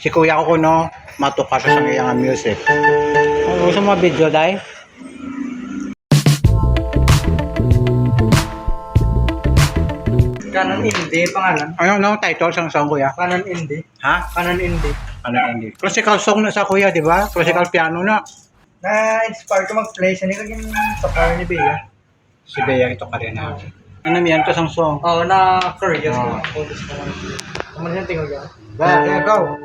Si kuya ko kuno matuka sa iyang music. Gusto mo video dai? Canon Indie pangalan. Ano title sang song kuya? Canon Indie. Ha? Canon Indie. Ano hindi? Classical song na sa kuya, di ba? Classical piano na. Na-inspire ko mag-play siya ni kagin sa car ni Bea. Si Bea ito ka rin na. Ano yan to sang song? Oh, na Korea. Oh. Focus ka lang. Kaman yung tingog yan. There, go.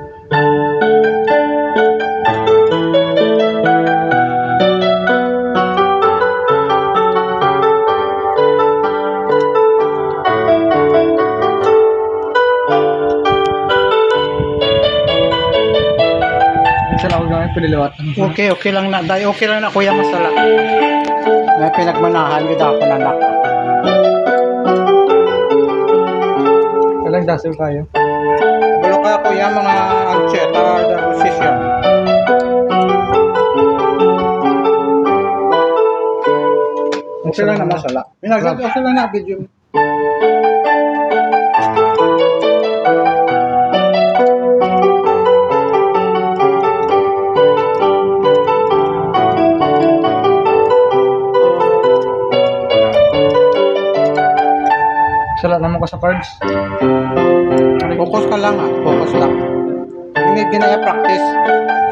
Minsan ako gamit paliliwat. Okay lang na. Dahil okay lang na kuya masala. May pinagmanahan with ako na anak. Walang dasil kayo. Bulo ka kuya mga ancheta da position. Okay lang na masala. Okay lang na video. Sala naman ko sa cards. Focus ka lang focus lang. Hindi ginaya practice.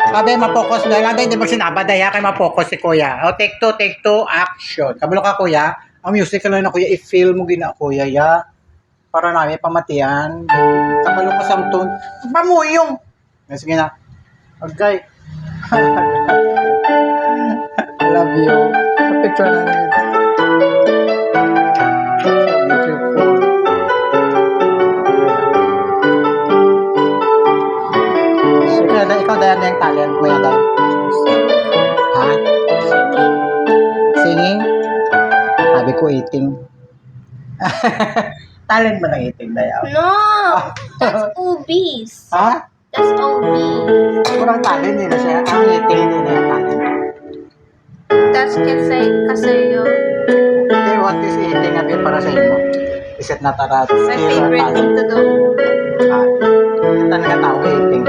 Sabi ma-focus dahil hindi mo sinaba daya kay ma-focus si kuya. O take two, action. Kabalo ka kuya. Ang music ka lang na kuya, i-feel mo gina kuya ya. Para namin pamatian. Kabalo ka sa tone. Pamuyong. Sige na. Okay. I love you. Picture na rin. Ikaw dahil na yung talent mo yan dahil. Ha? Singing? Sabi ko eating. Talent mo ng eating dahil. No, that's obese. Ha? That's obese. Kurang talent din na siya. Ang eating din na yung talent. That's kasi yun. Okay, what is eating natin para sa inyo? Is it not a My favorite thing to do. Talaga tao ka eating.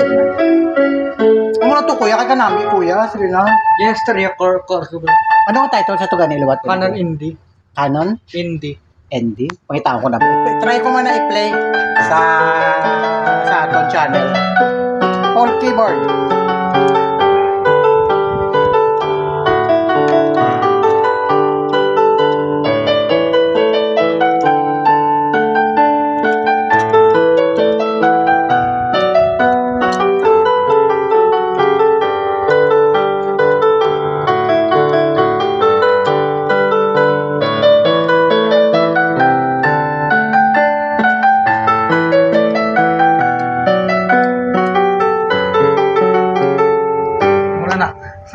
Ang mga to kuya, kaya nami kuya. Sige na. Yes, tariya core ko ba? Ano ang title sa ito ganil? What? Canon Indie. Canon? Indie. Andy? Pakita ko na. Try ko muna i-play sa atong channel. Whole keyboard.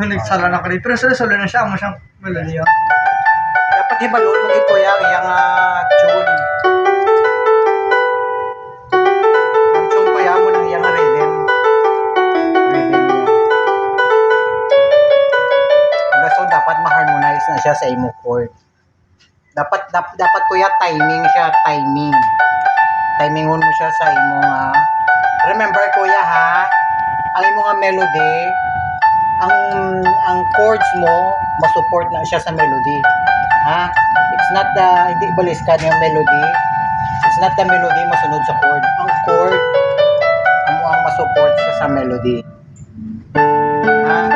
Nagsala na kali. Pero solo na siya. Amo siyang melody. Dapat hibalon mo gid kuya ang tune. Ang tune kuya mo nang iyang rhythm. Rhythm niya. So dapat ma-harmonize na siya sa imo chord. Dapat kuya timing siya, timing. Timingon mo siya sa imong remember kuya ha, ang imong melody, ang chords mo ma-support na siya sa melody. Ha? It's not the hindi balis ka yung melody. It's not the melody masunod sa chord. Ang chord ang ma-support siya sa melody. Ha?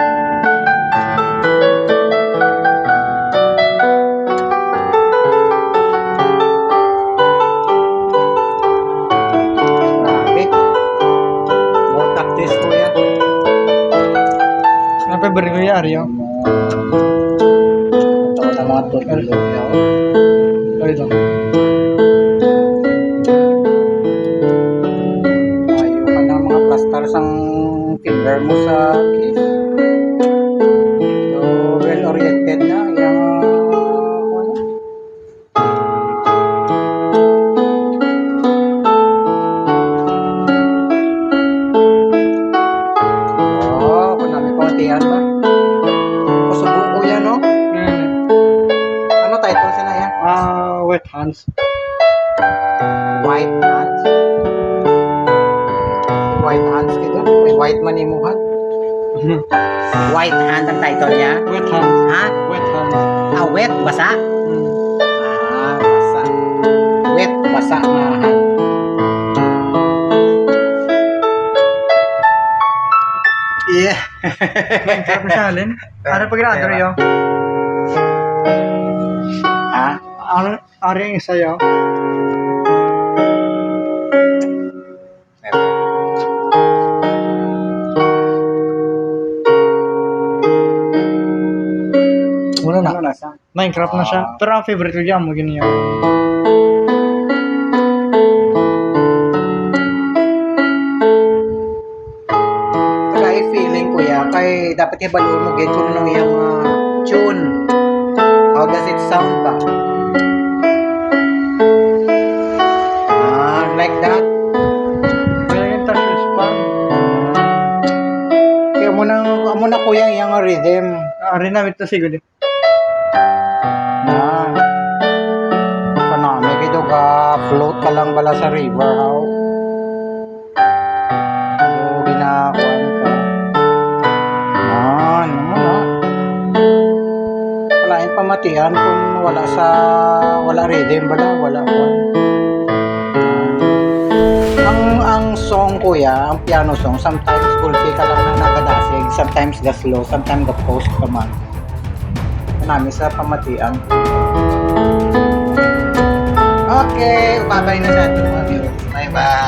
Grabe. More practice kuya. Ano pa bari ko yung Aryo? Ito na mga tutulog niya. Ay lang. Ayaw ka na mga plastars ang finger mo sa keys. So, well-oriented na. Yung kung namin pangatihan ba? Kusubo ko yan, no? Ano title sila yan? Wet hands. White hands. White hands gitu. White white man imuhan. White hand ang title niya. Wet hands. Ha? Wet hands. Wet, basa? Hmm. Basa. Wet, basa na hand. Yeah. Sarap na siya, Alin. Ano pag ginagawa yun? Ha? Ano yung isa yun? Wala na. Ano nasa? Minecraft na siya. Pero ang favorite ko dyan mo ganyan. Kaya feeling ko ya, kay dapat ibalo mo gid kung ano yung tune. How does it sound ba? Like that. Kaya yung touch response. Kaya mo na kuya yung rhythm. Ari na ito siguro. Na. Kanami kito ka float ka lang bala sa river how. So ginakuan ka. Ano mo na. Walain pamatian kung wala rhythm bala, wala kuan. Ang song kuya, ang piano song, sometimes gulpi ka lang na nagadasig, sometimes ga slow, sometimes ga post ka man. Kanami sa pamatian. Okay, babay na sa ating mga viewers. Bye-bye.